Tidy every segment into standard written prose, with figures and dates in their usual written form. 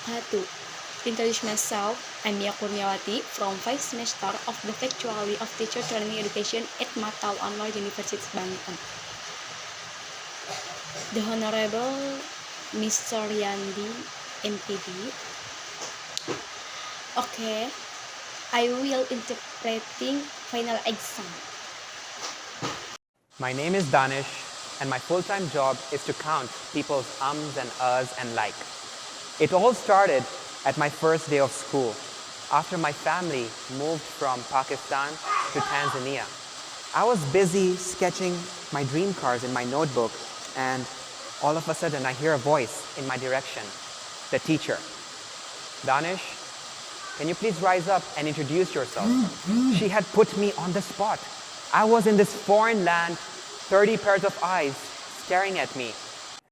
to introduce myself. I'm Mia Kurniawati from 5th semester of the Faculty of Teacher Training Education at Matau Anwar University Banten. The Honorable Mr. Yandi, MPD. Okay, I will interpreting final exam. My name is Danish, and my full-time job is to count people's ums and uhs and like. It all started at my first day of school, after my family moved from Pakistan to Tanzania. I was busy sketching my dream cars in my notebook, and all of a sudden I hear a voice in my direction, the teacher. Danish, can you please rise up and introduce yourself? She had put me on the spot. I was in this foreign land, 30 pairs of eyes staring at me.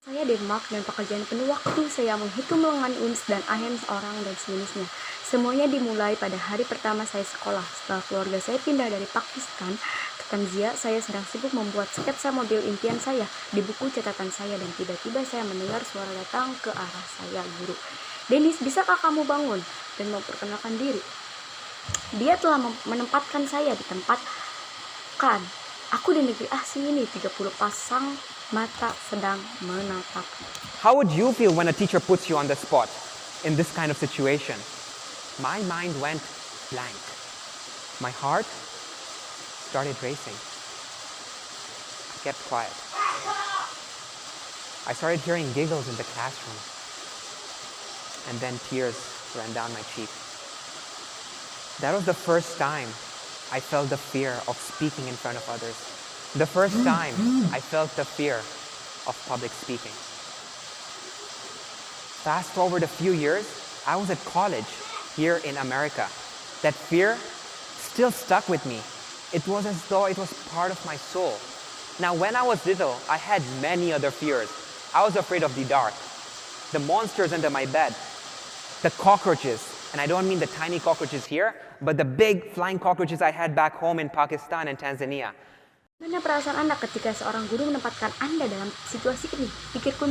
Saya Denmark dan pekerjaan penuh waktu saya menghitung ulangan UNS dan AHEMS orang dan sejenisnya. Semuanya dimulai pada hari pertama saya sekolah. Setelah keluarga saya pindah dari Pakistan ke Tanzania, saya sedang sibuk membuat sketsa mobil impian saya di buku catatan saya dan tiba-tiba saya mendengar suara datang ke arah saya, guru. Dennis, bisakah kamu bangun dan memperkenalkan diri? Dia telah menempatkan saya di tempat kan. Aku di negeri asing ini, 30 pasang mata sedang menatap. How would you feel when a teacher puts you on the spot in this kind of situation? My mind went blank. My heart started racing. I kept quiet. I started hearing giggles in the classroom, and then tears ran down my cheek. That was the first time I felt the fear of speaking in front of others. The first time I felt the fear of public speaking. Fast forward a few years, I was at college here in America. That fear still stuck with me. It was as though it was part of my soul. Now, when I was little, I had many other fears. I was afraid of the dark, the monsters under my bed, the cockroaches, and I don't mean the tiny cockroaches here, but the big flying cockroaches I had back home in Pakistan and Tanzania. Mana perasaan Anda ketika seorang guru menempatkan Anda dalam situasi ini? Pikirku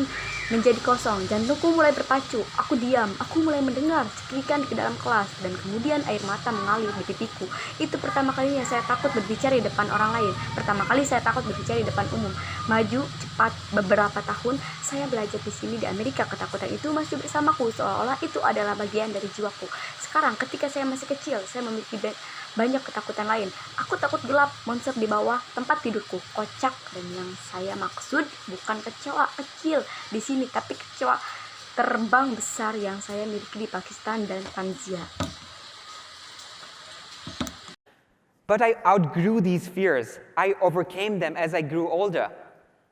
menjadi kosong, jantungku mulai berpacu. Aku diam, aku mulai mendengar cekrikan di dalam kelas, dan kemudian air mata mengalir di pipiku. Itu pertama kalinya saya takut berbicara di depan orang lain. Pertama kali saya takut berbicara di depan umum. Maju cepat beberapa tahun, saya belajar di sini di Amerika. Ketakutan itu masih bersamaku, seolah-olah itu adalah bagian dari jiwaku. Sekarang, ketika saya masih kecil, saya memiliki banyak ketakutan lain. Aku takut gelap, monster di bawah tempat tidurku, kocak, dan yang saya maksud bukan kecoa kecil di sini, tapi kecoa terbang besar yang saya miliki di Pakistan dan Tanzania. But I outgrew these fears. I overcame them as I grew older.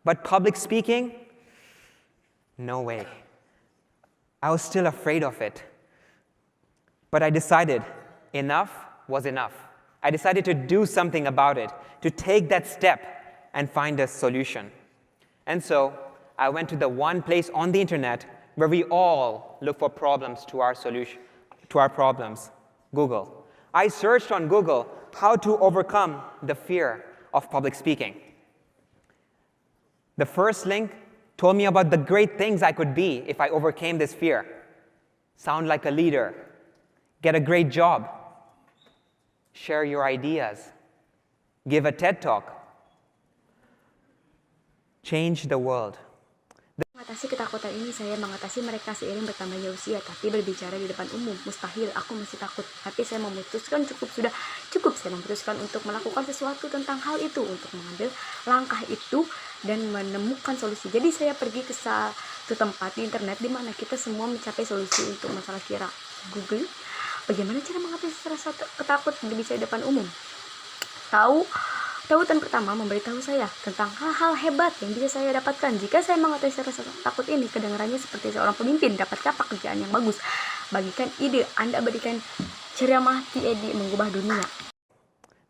But public speaking? No way. I was still afraid of it. But I decided enough was enough. I decided to do something about it, to take that step and find a solution. And so I went to the one place on the internet where we all look for problems to our solution, to our problems, Google. I searched on Google how to overcome the fear of public speaking. The first link told me about the great things I could be if I overcame this fear. Sound like a leader, get a great job, share your ideas, give a TED Talk, change the world. Mengatasi ketakutan ini, saya mengatasi mereka seiring bertambahnya usia, tapi berbicara di depan umum, mustahil, aku masih takut. Tapi saya memutuskan cukup saya memutuskan untuk melakukan sesuatu tentang hal itu, untuk mengambil langkah itu dan menemukan solusi. Jadi saya pergi ke satu tempat di internet di mana kita semua mencapai solusi untuk masalah kira. Google, bagaimana cara mengatasi rasa takut berbicara di depan umum? Tautan pertama memberitahu saya tentang hal-hal hebat yang bisa saya dapatkan jika saya mengatasi rasa takut ini. Kedengarannya seperti seorang pemimpin. Dapatkah pekerjaan yang bagus? Bagikan ide, Anda berikan ceramah TED mengubah dunia.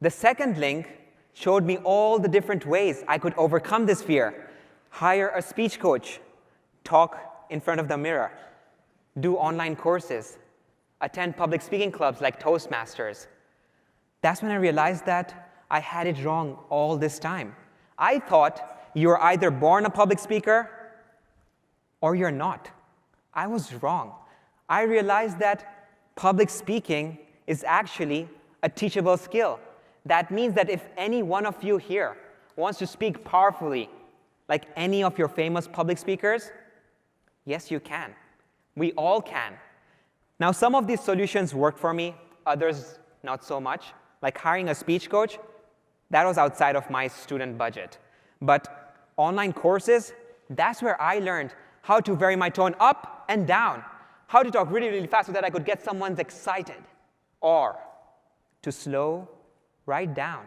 The second link showed me all the different ways I could overcome this fear. Hire a speech coach, talk in front of the mirror, do online courses, attend public speaking clubs like Toastmasters. That's when I realized that I had it wrong all this time. I thought you're either born a public speaker or you're not. I was wrong. I realized that public speaking is actually a teachable skill. That means that if any one of you here wants to speak powerfully, like any of your famous public speakers, yes, you can. We all can. Now, some of these solutions worked for me, others not so much. Like hiring a speech coach, that was outside of my student budget. But online courses, that's where I learned how to vary my tone up and down, how to talk really, really fast so that I could get someone excited, or to slow right down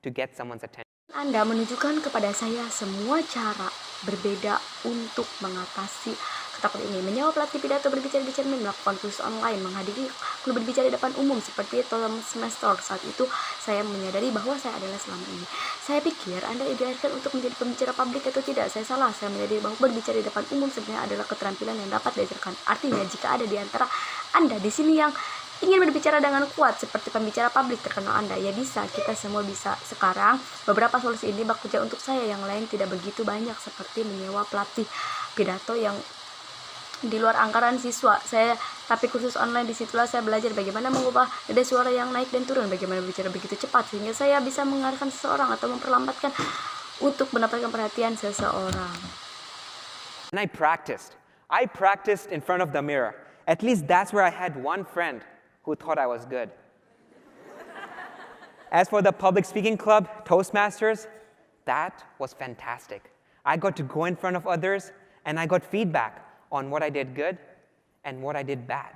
to get someone's attention. Anda menunjukkan kepada saya semua cara berbeda untuk mengatasi ketakutan ini. Menyewa pelatih pidato, berbicara di cermin, melakukan kursus online, menghadiri klub berbicara di depan umum seperti Toastmasters. Saat itu saya menyadari bahwa saya adalah selama ini. Saya pikir Anda diajarkan untuk menjadi pembicara publik atau tidak. Saya salah. Saya menyadari bahwa berbicara di depan umum sebenarnya adalah keterampilan yang dapat diajarkan. Artinya jika ada di antara Anda di sini yang ingin berbicara dengan kuat seperti pembicara publik terkenal Anda, ya bisa, kita semua bisa. Sekarang, beberapa solusi ini bekerja untuk saya, yang lain tidak begitu banyak, seperti menyewa pelatih pidato yang di luar anggaran siswa. Tapi kursus online, disitulah saya belajar bagaimana mengubah nada suara yang naik dan turun, bagaimana berbicara begitu cepat, sehingga saya bisa mengarahkan seseorang atau memperlambatkan untuk mendapatkan perhatian seseorang. And I practiced in front of the mirror. At least that's where I had one friend who thought I was good. As for the public speaking club, Toastmasters, that was fantastic. I got to go in front of others, and I got feedback on what I did good and what I did bad.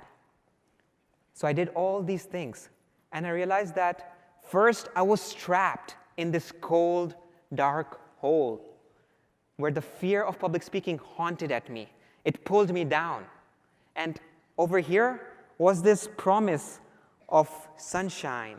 So I did all these things, and I realized that first I was trapped in this cold, dark hole where the fear of public speaking haunted at me. It pulled me down. And over here was this promise of sunshine,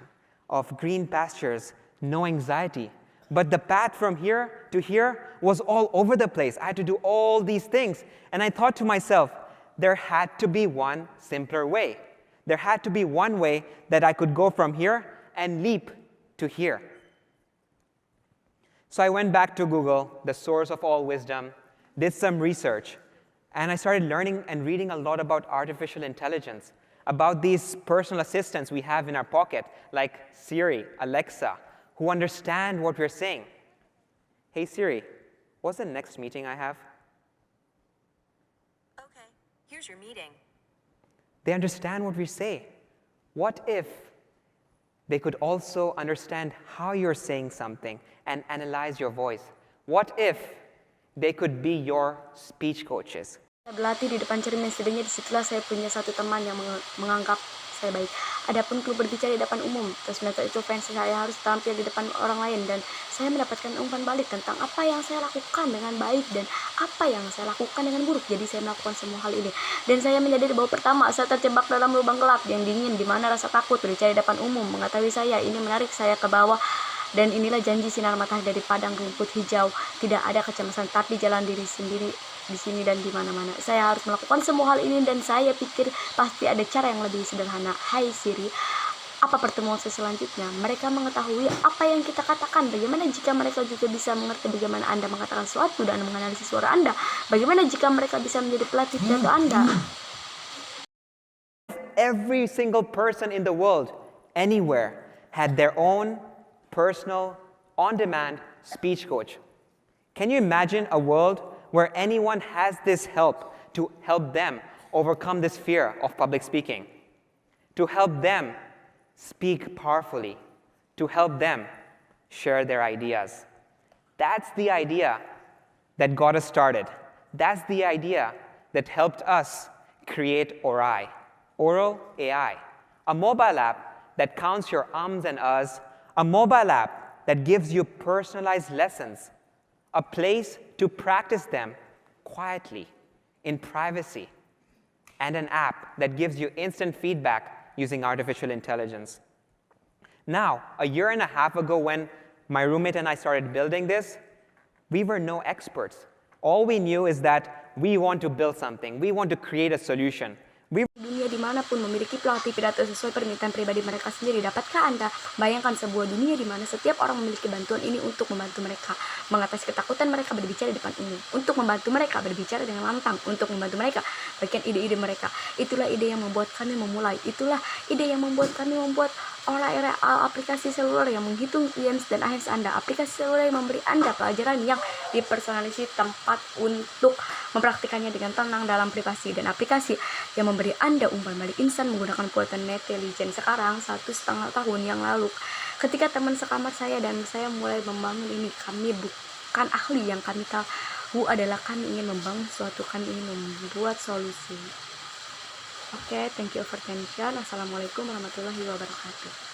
of green pastures, no anxiety. But the path from here to here was all over the place. I had to do all these things. And I thought to myself, there had to be one simpler way. There had to be one way that I could go from here and leap to here. So I went back to Google, the source of all wisdom, did some research, and I started learning and reading a lot about artificial intelligence, about these personal assistants we have in our pocket, like Siri, Alexa, who understand what we're saying. Hey Siri, what's the next meeting I have? Okay, here's your meeting. They understand what we say. What if they could also understand how you're saying something and analyze your voice? What if they could be your speech coaches? Saya berlatih di depan cermin, setidaknya disitulah saya punya satu teman yang menganggap saya baik. Adapun klub berbicara di depan umum, terus itu fans saya harus tampil di depan orang lain, dan saya mendapatkan umpan balik tentang apa yang saya lakukan dengan baik dan apa yang saya lakukan dengan buruk. Jadi saya melakukan semua hal ini, dan saya menyadari bahwa pertama saya terjebak dalam lubang gelap yang dingin, di mana rasa takut berbicara di depan umum mengetahui saya ini menarik saya ke bawah. Dan inilah janji sinar matahari dari padang rumput hijau. Tidak ada kecemasan, tapi jalan diri sendiri di sini dan di mana-mana. Saya harus melakukan semua hal ini, dan saya pikir pasti ada cara yang lebih sederhana. Hai Siri, apa pertemuan selanjutnya? Mereka mengetahui apa yang kita katakan. Bagaimana jika mereka juga bisa mengerti bagaimana Anda mengatakan sesuatu dan menganalisis suara Anda? Bagaimana jika mereka bisa menjadi pelatih pidato Anda? Every single person in the world, anywhere, had their own personal, on-demand speech coach. Can you imagine a world where anyone has this help to help them overcome this fear of public speaking, to help them speak powerfully, to help them share their ideas? That's the idea that got us started. That's the idea that helped us create Orai, Oral AI, a mobile app that counts your ums and uhs, a mobile app that gives you personalized lessons, a place to practice them quietly, in privacy, and an app that gives you instant feedback using artificial intelligence. Now, a year and a half ago when my roommate and I started building this, we were no experts. All we knew is that we want to build something. We want to create a solution. Dunia dimanapun memiliki pelatih pidato sesuai permintaan pribadi mereka sendiri. Dapatkah Anda bayangkan sebuah dunia di mana setiap orang memiliki bantuan ini untuk membantu mereka mengatasi ketakutan mereka berbicara di depan umum, untuk membantu mereka berbicara dengan lantang, untuk membantu mereka bagian ide-ide mereka. Itulah ide yang membuat kami memulai. Itulah ide yang membuat kami membuat aplikasi seluler yang menghitung IEMS dan AHEMS Anda. Aplikasi seluler yang memberi Anda pelajaran yang dipersonalisasi, tempat untuk mempraktikannya dengan tenang dalam privasi, dan aplikasi yang memberi Anda umpan balik instan menggunakan kuota netizen. Sekarang 1,5 tahun yang lalu, ketika teman sekamar saya dan saya mulai membangun ini, kami bukan ahli. Yang kami tahu adalah kami ingin membangun sesuatu, kami ingin membuat solusi. Oke, thank you for attention. Assalamualaikum warahmatullahi wabarakatuh.